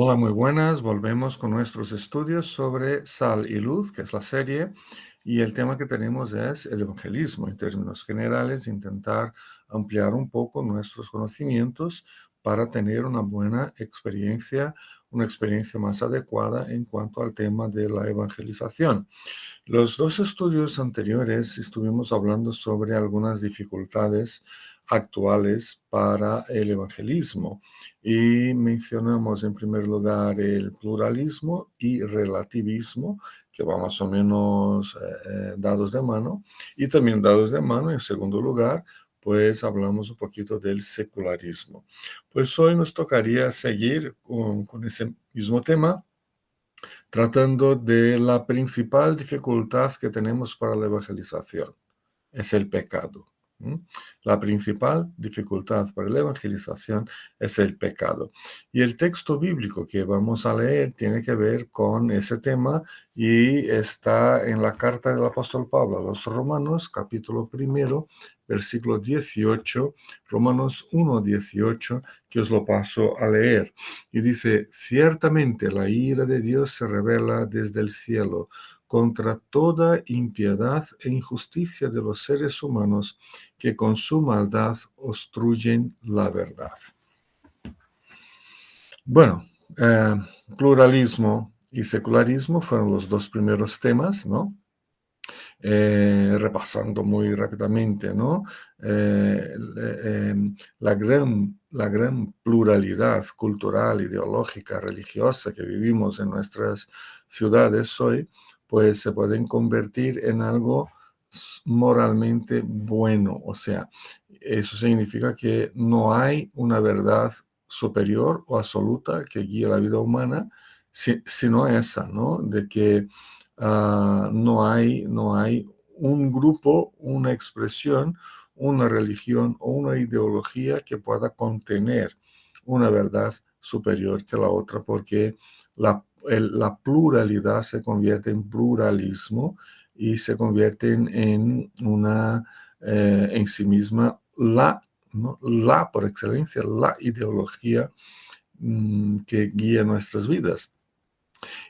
Hola, muy buenas. Volvemos con nuestros estudios sobre Sal y Luz, que es la serie, y el tema que tenemos es el evangelismo. En términos generales, intentar ampliar un poco nuestros conocimientos para tener una buena experiencia, una experiencia más adecuada en cuanto al tema de la evangelización. Los dos estudios anteriores estuvimos hablando sobre algunas dificultades actuales para el evangelismo y mencionamos en primer lugar el pluralismo y relativismo, que va más o menos dados de mano, y también dados de mano en segundo lugar, pues hablamos un poquito del secularismo. Pues hoy nos tocaría seguir con ese mismo tema, tratando de la principal dificultad que tenemos para la evangelización, es el pecado. La principal dificultad para la evangelización es el pecado. Y el texto bíblico que vamos a leer tiene que ver con ese tema y está en la carta del apóstol Pablo a los Romanos, capítulo primero, versículo 18, Romanos 1:18, que os lo paso a leer. Y dice: ciertamente la ira de Dios se revela desde el cielo contra toda impiedad e injusticia de los seres humanos que con su maldad obstruyen la verdad. Bueno, eh, pluralismo y secularismo fueron los dos primeros temas, ¿no? Repasando muy rápidamente, ¿no? La gran pluralidad cultural, ideológica, religiosa que vivimos en nuestras ciudades hoy, pues se pueden convertir en algo moralmente bueno. O sea, eso significa que no hay una verdad superior o absoluta que guíe la vida humana, sino esa, ¿no? De que no hay un grupo, una expresión, una religión o una ideología que pueda contener una verdad superior que la otra, porque la pluralidad se convierte en pluralismo y se convierte en una, en sí misma, ¿no? Por excelencia, la ideología que guía nuestras vidas.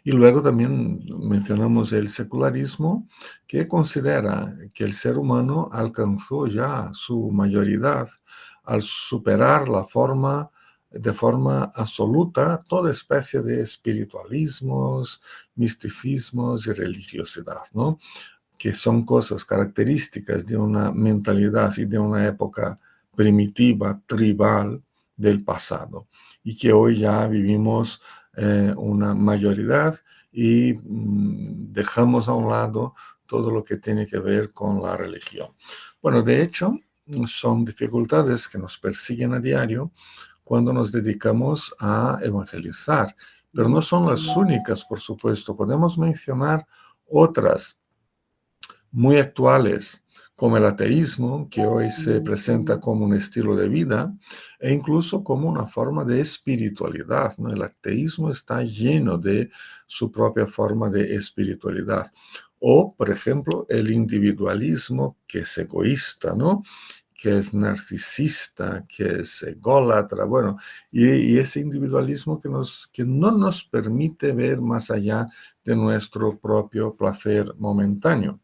Y luego también mencionamos el secularismo, que considera que el ser humano alcanzó ya su mayoridad al superar de forma absoluta toda especie de espiritualismos, misticismos y religiosidad, ¿no? Que son cosas características de una mentalidad y de una época primitiva, tribal del pasado, y que hoy ya vivimos una mayoría y dejamos a un lado todo lo que tiene que ver con la religión. Bueno, de hecho, son dificultades que nos persiguen a diario cuando nos dedicamos a evangelizar, pero no son las únicas, por supuesto. Podemos mencionar otras muy actuales, como el ateísmo, que hoy se presenta como un estilo de vida e incluso como una forma de espiritualidad, ¿no? El ateísmo está lleno de su propia forma de espiritualidad. O, por ejemplo, el individualismo, que es egoísta, ¿no? Que es narcisista, que es ególatra, bueno, y ese individualismo que no nos permite ver más allá de nuestro propio placer momentáneo.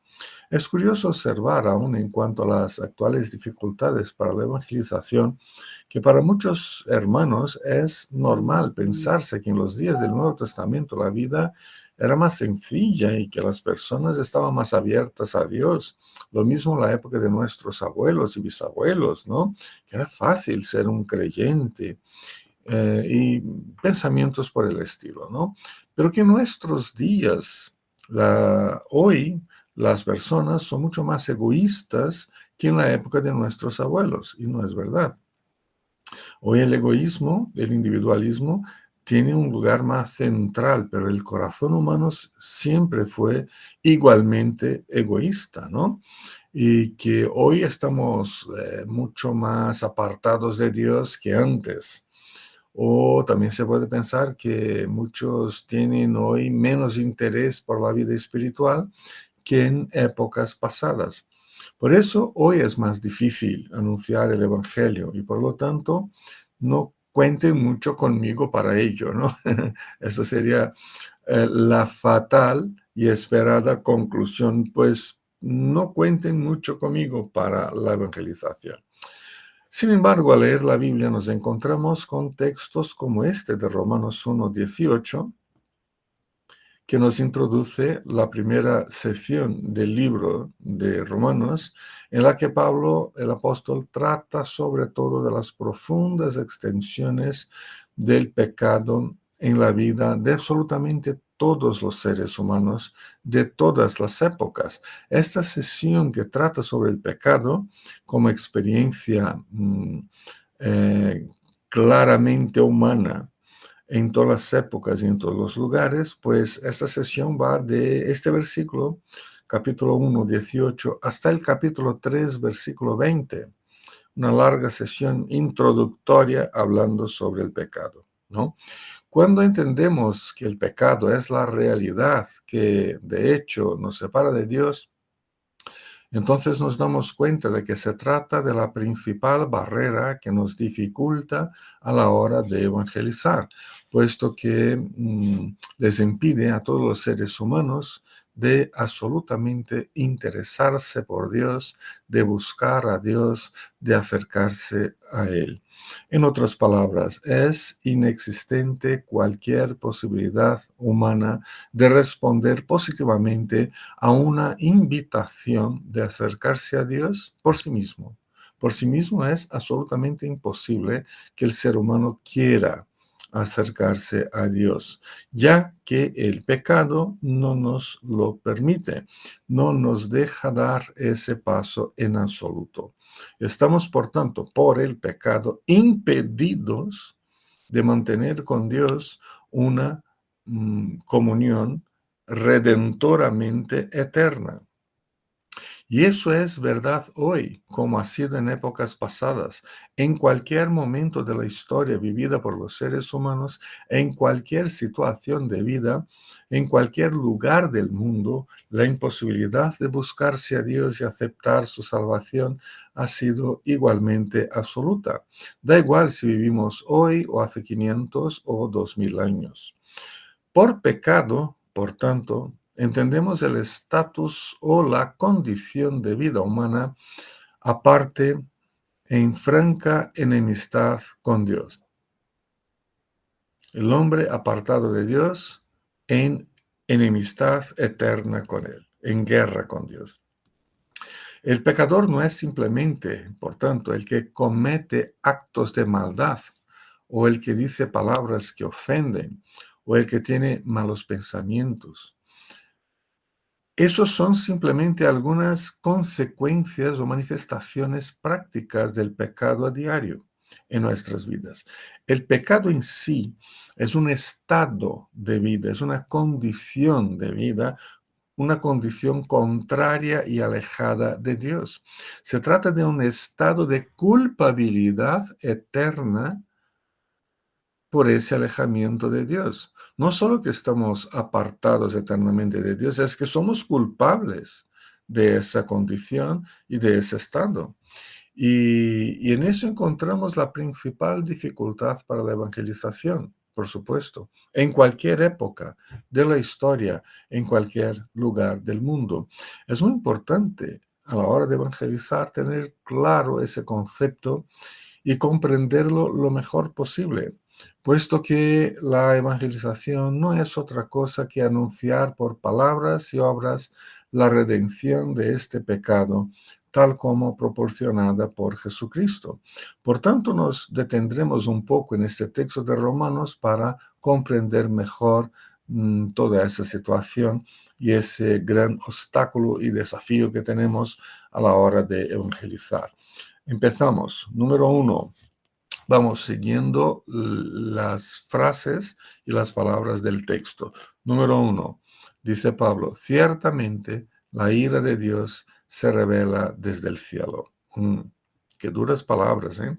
Es curioso observar, aún en cuanto a las actuales dificultades para la evangelización, que para muchos hermanos es normal pensarse que en los días del Nuevo Testamento la vida era más sencilla y que las personas estaban más abiertas a Dios. Lo mismo en la época de nuestros abuelos y bisabuelos, ¿no? Que era fácil ser un creyente, y pensamientos por el estilo, ¿no? Pero que en nuestros días, hoy, las personas son mucho más egoístas que en la época de nuestros abuelos, y no es verdad. Hoy el egoísmo, el individualismo, tiene un lugar más central, pero el corazón humano siempre fue igualmente egoísta, ¿no? Y que hoy estamos mucho más apartados de Dios que antes. O también se puede pensar que muchos tienen hoy menos interés por la vida espiritual que en épocas pasadas. Por eso hoy es más difícil anunciar el Evangelio y por lo tanto no cuenten mucho conmigo para ello, ¿no? Eso sería la fatal y esperada conclusión, pues no cuenten mucho conmigo para la evangelización. Sin embargo, al leer la Biblia nos encontramos con textos como este de Romanos 1:18, que nos introduce la primera sección del libro de Romanos, en la que Pablo, el apóstol, trata sobre todo de las profundas extensiones del pecado en la vida de absolutamente todos los seres humanos de todas las épocas. Esta sesión que trata sobre el pecado como experiencia eh, claramente humana, en todas las épocas y en todos los lugares, pues esta sesión va de este versículo, capítulo 1:18, hasta el capítulo 3, versículo 20, una larga sesión introductoria hablando sobre el pecado, ¿no? Cuando entendemos que el pecado es la realidad que de hecho nos separa de Dios, entonces nos damos cuenta de que se trata de la principal barrera que nos dificulta a la hora de evangelizar, puesto que les impide a todos los seres humanos de absolutamente interesarse por Dios, de buscar a Dios, de acercarse a Él. En otras palabras, es inexistente cualquier posibilidad humana de responder positivamente a una invitación de acercarse a Dios por sí mismo. Por sí mismo es absolutamente imposible que el ser humano quiera acercarse a Dios, ya que el pecado no nos lo permite, no nos deja dar ese paso en absoluto. Estamos, por tanto, por el pecado impedidos de mantener con Dios una comunión redentoramente eterna. Y eso es verdad hoy, como ha sido en épocas pasadas. En cualquier momento de la historia vivida por los seres humanos, en cualquier situación de vida, en cualquier lugar del mundo, la imposibilidad de buscarse a Dios y aceptar su salvación ha sido igualmente absoluta. Da igual si vivimos hoy o hace 500 o 2000 años. Por pecado, por tanto, entendemos el estatus o la condición de vida humana aparte en franca enemistad con Dios. El hombre apartado de Dios en enemistad eterna con Él, en guerra con Dios. El pecador no es simplemente, por tanto, el que comete actos de maldad o el que dice palabras que ofenden o el que tiene malos pensamientos. Esos son simplemente algunas consecuencias o manifestaciones prácticas del pecado a diario en nuestras vidas. El pecado en sí es un estado de vida, es una condición de vida, una condición contraria y alejada de Dios. Se trata de un estado de culpabilidad eterna por ese alejamiento de Dios. No solo que estamos apartados eternamente de Dios, es que somos culpables de esa condición y de ese estado. Y en eso encontramos la principal dificultad para la evangelización, por supuesto, en cualquier época de la historia, en cualquier lugar del mundo. Es muy importante a la hora de evangelizar tener claro ese concepto y comprenderlo lo mejor posible, puesto que la evangelización no es otra cosa que anunciar por palabras y obras la redención de este pecado, tal como proporcionada por Jesucristo. Por tanto, nos detendremos un poco en este texto de Romanos para comprender mejor toda esa situación y ese gran obstáculo y desafío que tenemos a la hora de evangelizar. Empezamos. Número 1. Vamos siguiendo las frases y las palabras del texto. Número 1. Dice Pablo, ciertamente la ira de Dios se revela desde el cielo. Qué duras palabras, ¿eh?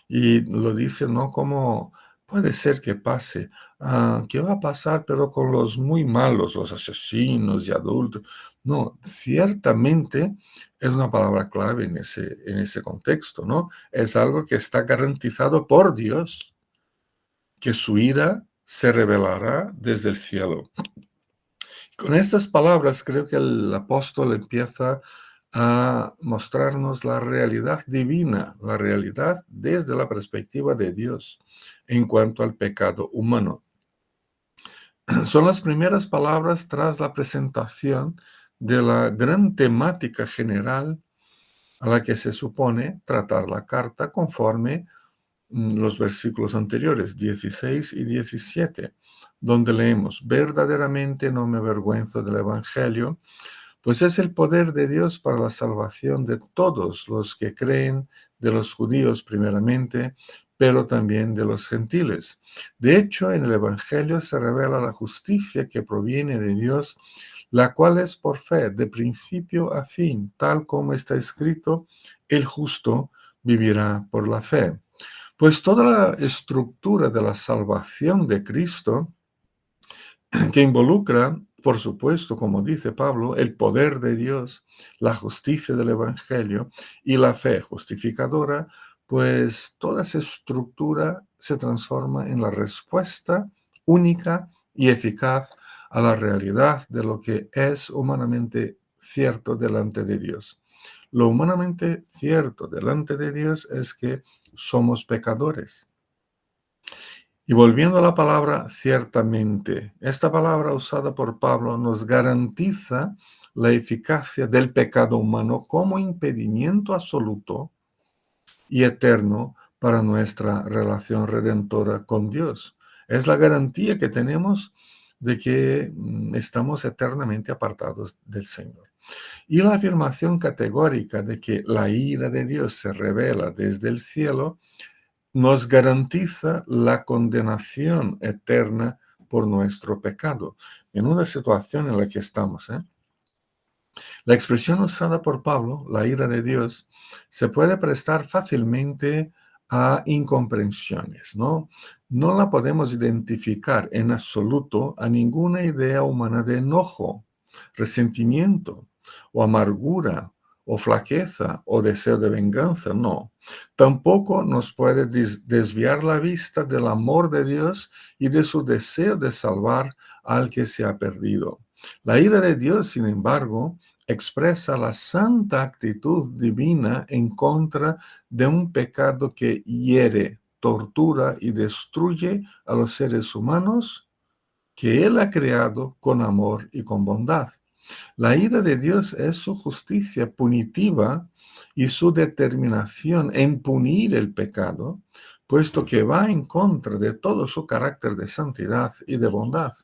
Y lo dice no como puede ser que pase, ¿qué va a pasar pero con los muy malos, los asesinos y adultos? No, ciertamente es una palabra clave en ese contexto, ¿no? Es algo que está garantizado por Dios. que su ira se revelará desde el cielo. Con estas palabras creo que el apóstol empieza a mostrarnos la realidad divina, la realidad desde la perspectiva de Dios en cuanto al pecado humano. Son las primeras palabras tras la presentación de la gran temática general a la que se supone tratar la carta conforme los versículos anteriores, 16 y 17, donde leemos: verdaderamente no me avergüenzo del Evangelio, pues es el poder de Dios para la salvación de todos los que creen, de los judíos primeramente, pero también de los gentiles. De hecho, en el Evangelio se revela la justicia que proviene de Dios, la cual es por fe, de principio a fin, tal como está escrito: el justo vivirá por la fe. Pues toda la estructura de la salvación de Cristo, que involucra, por supuesto, como dice Pablo, el poder de Dios, la justicia del Evangelio y la fe justificadora, pues toda esa estructura se transforma en la respuesta única y eficaz a la realidad de lo que es humanamente cierto delante de Dios. Lo humanamente cierto delante de Dios es que somos pecadores. Y volviendo a la palabra ciertamente, esta palabra usada por Pablo nos garantiza la eficacia del pecado humano como impedimento absoluto y eterno para nuestra relación redentora con Dios. Es la garantía que tenemos de que estamos eternamente apartados del Señor. Y la afirmación categórica de que la ira de Dios se revela desde el cielo nos garantiza la condenación eterna por nuestro pecado. En una situación en la que estamos, la expresión usada por Pablo, la ira de Dios, se puede prestar fácilmente a incomprensiones, ¿no? No la podemos identificar en absoluto a ninguna idea humana de enojo, resentimiento o amargura o flaqueza o deseo de venganza, no. Tampoco nos puede desviar la vista del amor de Dios y de su deseo de salvar al que se ha perdido. La ira de Dios, sin embargo, expresa la santa actitud divina en contra de un pecado que hiere, tortura y destruye a los seres humanos que Él ha creado con amor y con bondad. La ira de Dios es su justicia punitiva y su determinación en punir el pecado, puesto que va en contra de todo su carácter de santidad y de bondad.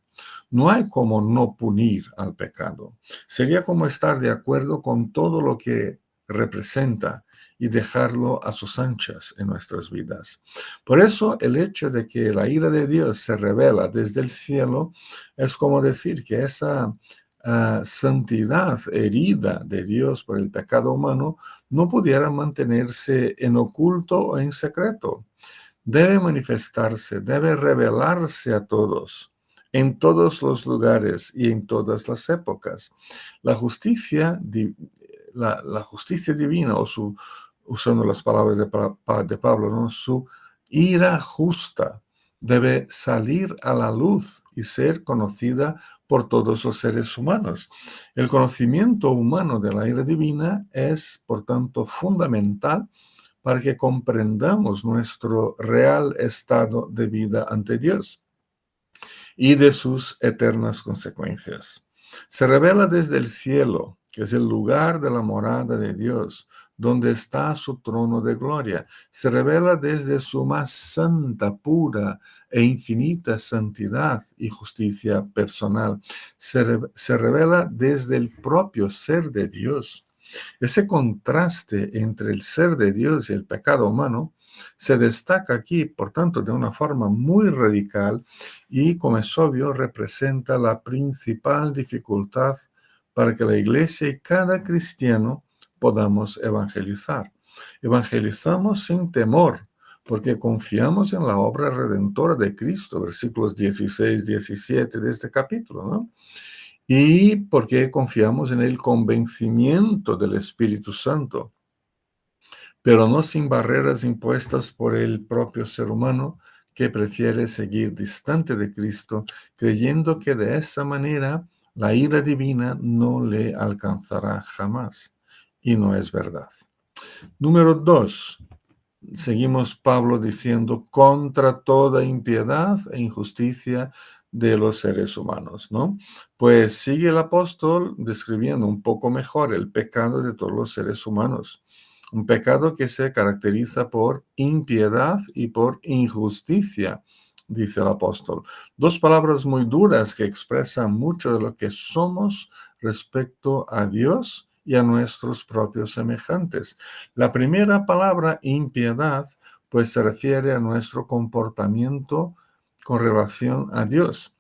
No hay como no punir al pecado. Sería como estar de acuerdo con todo lo que representa y dejarlo a sus anchas en nuestras vidas. Por eso el hecho de que la ira de Dios se revela desde el cielo es como decir que esa santidad herida de Dios por el pecado humano no pudiera mantenerse en oculto o en secreto. Debe manifestarse, debe revelarse a todos, en todos los lugares y en todas las épocas. La justicia, la justicia divina, usando las palabras de Pablo, ¿no? Su ira justa debe salir a la luz y ser conocida por todos los seres humanos. El conocimiento humano de la ira divina es, por tanto, fundamental para que comprendamos nuestro real estado de vida ante Dios y de sus eternas consecuencias. Se revela desde el cielo, que es el lugar de la morada de Dios, donde está su trono de gloria. Se revela desde su más santa, pura e infinita santidad y justicia personal. Se revela desde el propio ser de Dios. Ese contraste entre el ser de Dios y el pecado humano se destaca aquí, por tanto, de una forma muy radical y, como es obvio, representa la principal dificultad para que la Iglesia y cada cristiano podamos evangelizar. Evangelizamos sin temor, porque confiamos en la obra redentora de Cristo, versículos 16, 17 de este capítulo, ¿no? Y porque confiamos en el convencimiento del Espíritu Santo, pero no sin barreras impuestas por el propio ser humano que prefiere seguir distante de Cristo, creyendo que de esa manera la ira divina no le alcanzará jamás. Y no es verdad. Número 2. Seguimos Pablo diciendo contra toda impiedad e injusticia de los seres humanos, ¿no? Pues sigue el apóstol describiendo un poco mejor el pecado de todos los seres humanos. Un pecado que se caracteriza por impiedad y por injusticia, dice el apóstol. Dos palabras muy duras que expresan mucho de lo que somos respecto a Dios y a nuestros propios semejantes. La primera palabra, impiedad, pues se refiere a nuestro comportamiento con relación a Dios.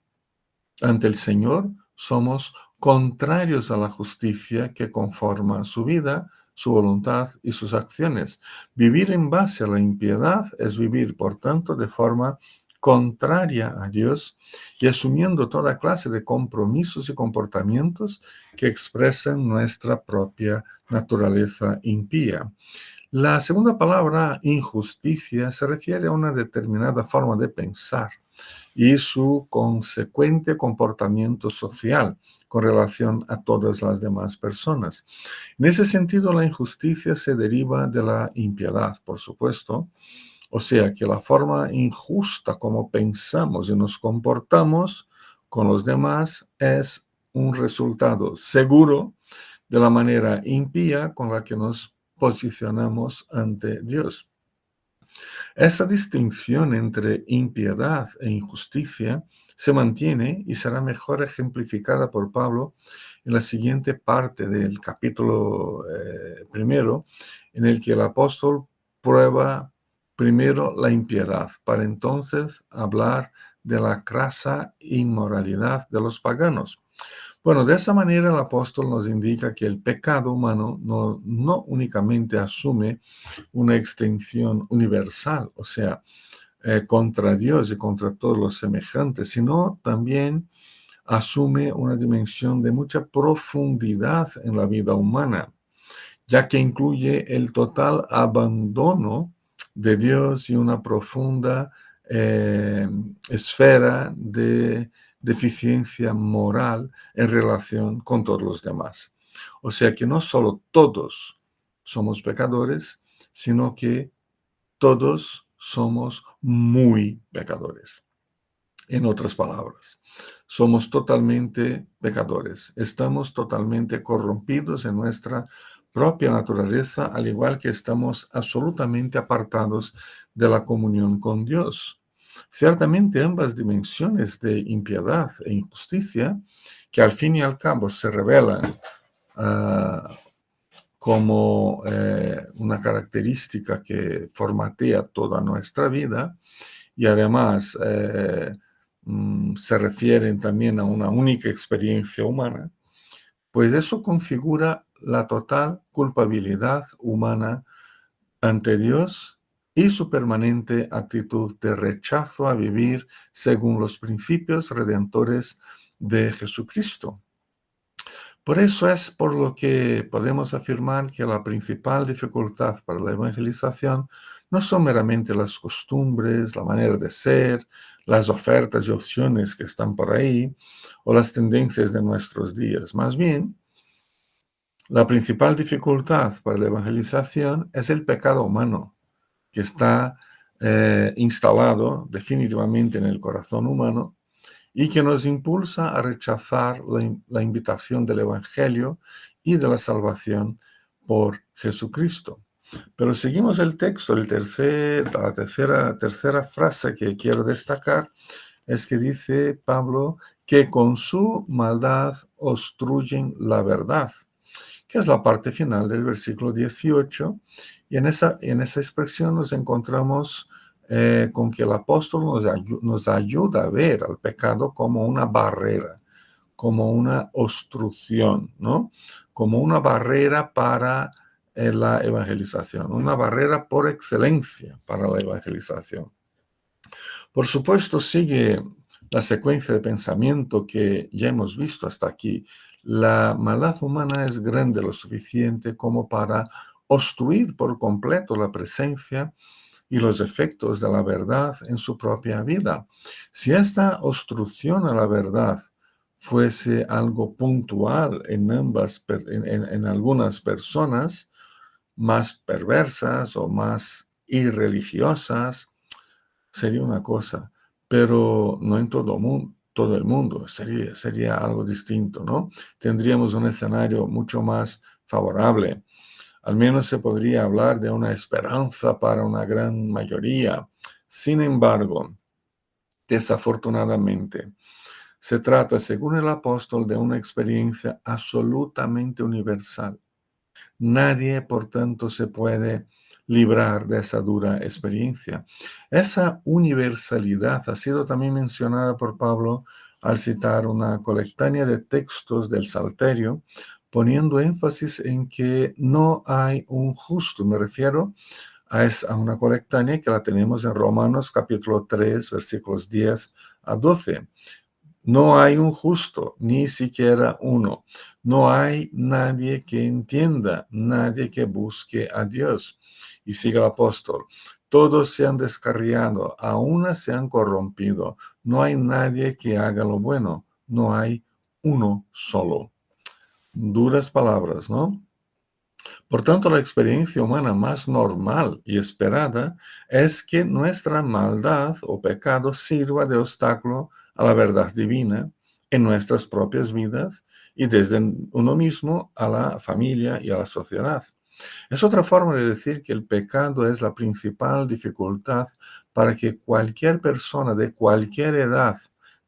Ante el Señor somos contrarios a la justicia que conforma su vida, su voluntad y sus acciones. Vivir en base a la impiedad es vivir, por tanto, de forma contraria a Dios y asumiendo toda clase de compromisos y comportamientos que expresan nuestra propia naturaleza impía. La segunda palabra, injusticia, se refiere a una determinada forma de pensar y su consecuente comportamiento social con relación a todas las demás personas. En ese sentido, la injusticia se deriva de la impiedad, por supuesto, o sea que la forma injusta como pensamos y nos comportamos con los demás es un resultado seguro de la manera impía con la que nos posicionamos ante Dios. Esa distinción entre impiedad e injusticia se mantiene y será mejor ejemplificada por Pablo en la siguiente parte del capítulo primero, en el que el apóstol prueba primero la impiedad, para entonces hablar de la crasa inmoralidad de los paganos. Bueno, de esa manera el apóstol nos indica que el pecado humano no únicamente asume una extensión universal, o sea, contra Dios y contra todos los semejantes, sino también asume una dimensión de mucha profundidad en la vida humana, ya que incluye el total abandono de Dios y una profunda esfera de deficiencia moral en relación con todos los demás. O sea que no solo todos somos pecadores, sino que todos somos muy pecadores. En otras palabras, somos totalmente pecadores, estamos totalmente corrompidos en nuestra propia naturaleza, al igual que estamos absolutamente apartados de la comunión con Dios. Ciertamente ambas dimensiones de impiedad e injusticia, que al fin y al cabo se revelan como una característica que formatea toda nuestra vida y además se refieren también a una única experiencia humana, pues eso configura la total culpabilidad humana ante Dios y su permanente actitud de rechazo a vivir según los principios redentores de Jesucristo. Por eso es por lo que podemos afirmar que la principal dificultad para la evangelización no son meramente las costumbres, la manera de ser, las ofertas y opciones que están por ahí o las tendencias de nuestros días. Más bien, la principal dificultad para la evangelización es el pecado humano que está instalado definitivamente en el corazón humano y que nos impulsa a rechazar la invitación del Evangelio y de la salvación por Jesucristo. Pero seguimos el texto, la tercera frase que quiero destacar es que dice Pablo que con su maldad obstruyen la verdad, que es la parte final del versículo 18, y en esa expresión nos encontramos con que el apóstol nos ayuda a ver al pecado como una barrera, como una obstrucción, ¿no? Como una barrera para la evangelización, una barrera por excelencia para la evangelización. Por supuesto, sigue la secuencia de pensamiento que ya hemos visto hasta aquí. La maldad humana es grande lo suficiente como para obstruir por completo la presencia y los efectos de la verdad en su propia vida. Si esta obstrucción a la verdad fuese algo puntual en algunas personas más perversas o más irreligiosas, sería una cosa, pero no en todo el mundo, sería algo distinto, ¿no? Tendríamos un escenario mucho más favorable. Al menos se podría hablar de una esperanza para una gran mayoría. Sin embargo, desafortunadamente, se trata, según el apóstol, de una experiencia absolutamente universal. Nadie, por tanto, se puede librar de esa dura experiencia. Esa universalidad ha sido también mencionada por Pablo al citar una colectánea de textos del Salterio, poniendo énfasis en que no hay un justo. Me refiero a una colectánea que la tenemos en Romanos capítulo 3, versículos 10 a 12. No hay un justo, ni siquiera uno. No hay nadie que entienda, nadie que busque a Dios. Y sigue el apóstol. Todos se han descarriado, aún se han corrompido. No hay nadie que haga lo bueno. No hay uno solo. Duras palabras, ¿no? Por tanto, la experiencia humana más normal y esperada es que nuestra maldad o pecado sirva de obstáculo a la verdad divina en nuestras propias vidas y desde uno mismo a la familia y a la sociedad. Es otra forma de decir que el pecado es la principal dificultad para que cualquier persona de cualquier edad,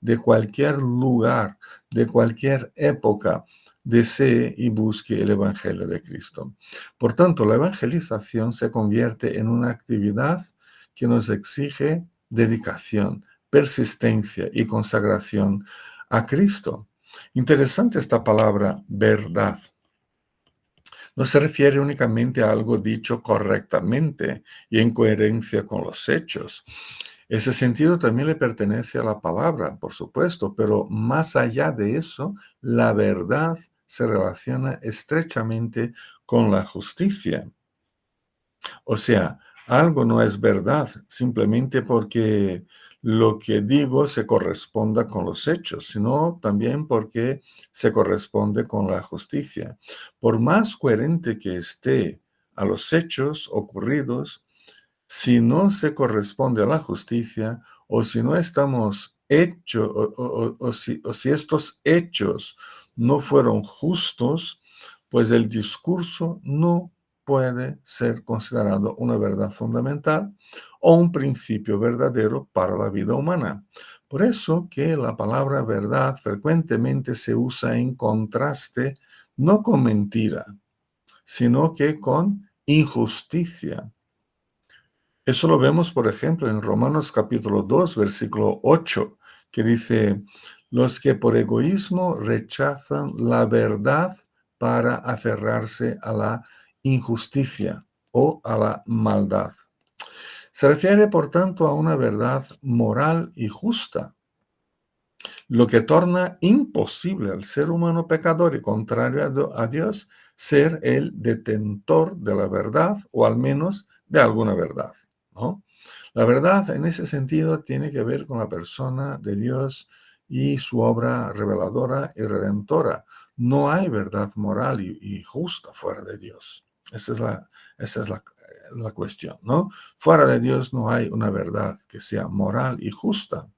de cualquier lugar, de cualquier época, desee y busque el Evangelio de Cristo. Por tanto, la evangelización se convierte en una actividad que nos exige dedicación, persistencia y consagración a Cristo. Interesante esta palabra, verdad. No se refiere únicamente a algo dicho correctamente y en coherencia con los hechos. Ese sentido también le pertenece a la palabra, por supuesto, pero más allá de eso, la verdad se relaciona estrechamente con la justicia. O sea, algo no es verdad simplemente porque lo que digo se corresponda con los hechos, sino también porque se corresponde con la justicia. Por más coherente que esté a los hechos ocurridos, si no se corresponde a la justicia o si no estamos hechos o si estos hechos no fueron justos, pues el discurso no puede ser considerado una verdad fundamental o un principio verdadero para la vida humana. Por eso que la palabra verdad frecuentemente se usa en contraste no con mentira, sino que con injusticia. Eso lo vemos, por ejemplo, en Romanos capítulo 2, versículo 8, que dice, los que por egoísmo rechazan la verdad para aferrarse a la injusticia o a la maldad. Se refiere, por tanto, a una verdad moral y justa, lo que torna imposible al ser humano pecador y contrario a Dios ser el detentor de la verdad o al menos de alguna verdad, ¿no? La verdad en ese sentido tiene que ver con la persona de Dios y su obra reveladora y redentora. No hay verdad moral y justa fuera de Dios. Esa es la cuestión, ¿no? Fuera de Dios no hay una verdad que sea moral y justa,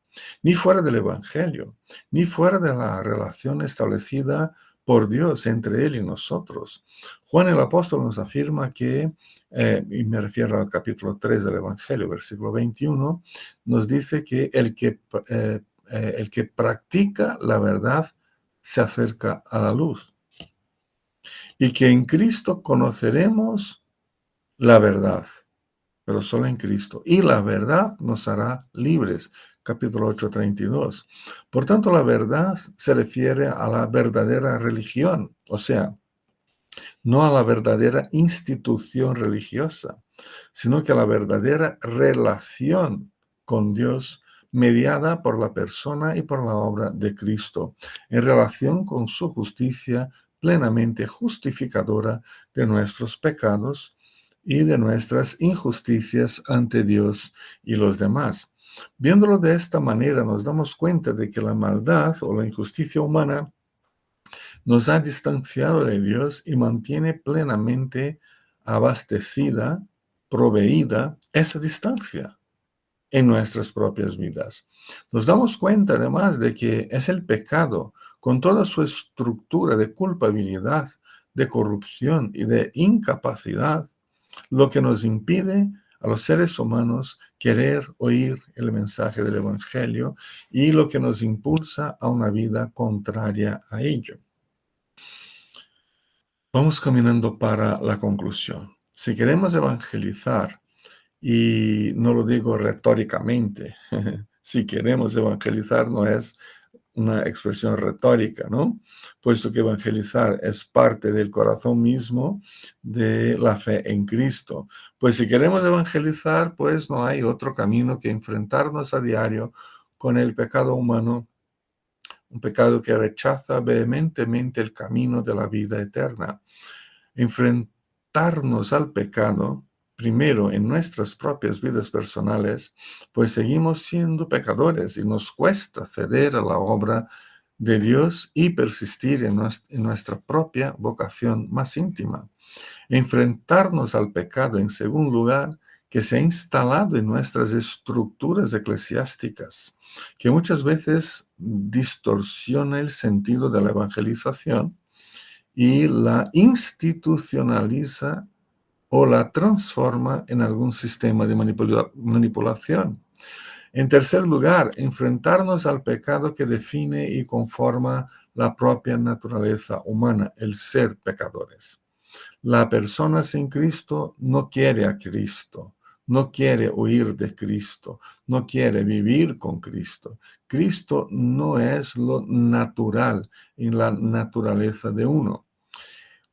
ni fuera del Evangelio, ni fuera de la relación establecida por Dios entre Él y nosotros. Juan el apóstol nos afirma que, y me refiero al capítulo 3 del Evangelio, versículo 21, nos dice que el que practica la verdad se acerca a la luz y que en Cristo conoceremos la verdad, pero solo en Cristo. Y la verdad nos hará libres. Capítulo 8, 32. Por tanto, la verdad se refiere a la verdadera religión, o sea, no a la verdadera institución religiosa, sino que a la verdadera relación con Dios mediada por la persona y por la obra de Cristo, en relación con su justicia plenamente justificadora de nuestros pecados, y de nuestras injusticias ante Dios y los demás. Viéndolo de esta manera, nos damos cuenta de que la maldad o la injusticia humana nos ha distanciado de Dios y mantiene plenamente abastecida, proveída esa distancia en nuestras propias vidas. Nos damos cuenta además de que es el pecado, con toda su estructura de culpabilidad, de corrupción y de incapacidad, lo que nos impide a los seres humanos querer oír el mensaje del Evangelio y lo que nos impulsa a una vida contraria a ello. Vamos caminando para la conclusión. Si queremos evangelizar, y no lo digo retóricamente, si queremos evangelizar no es una expresión retórica, ¿no? Puesto que evangelizar es parte del corazón mismo de la fe en Cristo. Pues si queremos evangelizar, pues no hay otro camino que enfrentarnos a diario con el pecado humano, un pecado que rechaza vehementemente el camino de la vida eterna. Enfrentarnos al pecado, primero en nuestras propias vidas personales, pues seguimos siendo pecadores y nos cuesta ceder a la obra de Dios y persistir en nuestra propia vocación más íntima. Enfrentarnos al pecado, en segundo lugar, que se ha instalado en nuestras estructuras eclesiásticas, que muchas veces distorsiona el sentido de la evangelización y la institucionaliza o la transforma en algún sistema de manipulación. En tercer lugar, enfrentarnos al pecado que define y conforma la propia naturaleza humana, el ser pecadores. La persona sin Cristo no quiere a Cristo, no quiere huir de Cristo, no quiere vivir con Cristo. Cristo no es lo natural en la naturaleza de uno.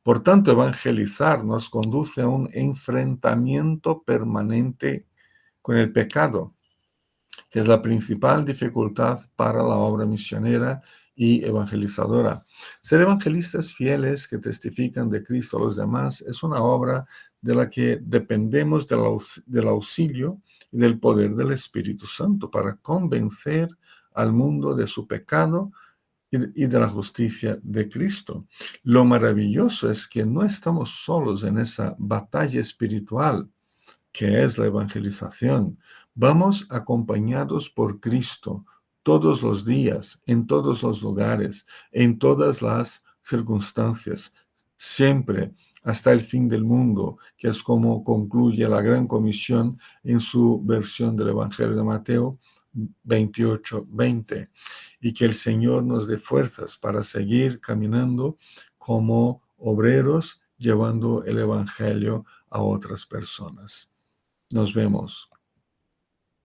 Por tanto, evangelizar nos conduce a un enfrentamiento permanente con el pecado, que es la principal dificultad para la obra misionera y evangelizadora. Ser evangelistas fieles que testifican de Cristo a los demás es una obra de la que dependemos del auxilio y del poder del Espíritu Santo para convencer al mundo de su pecado y de la justicia de Cristo. Lo maravilloso es que no estamos solos en esa batalla espiritual que es la evangelización. Vamos acompañados por Cristo todos los días, en todos los lugares, en todas las circunstancias, siempre hasta el fin del mundo, que es como concluye la Gran Comisión en su versión del Evangelio de Mateo 28:20, y que el Señor nos dé fuerzas para seguir caminando como obreros, llevando el Evangelio a otras personas. Nos vemos.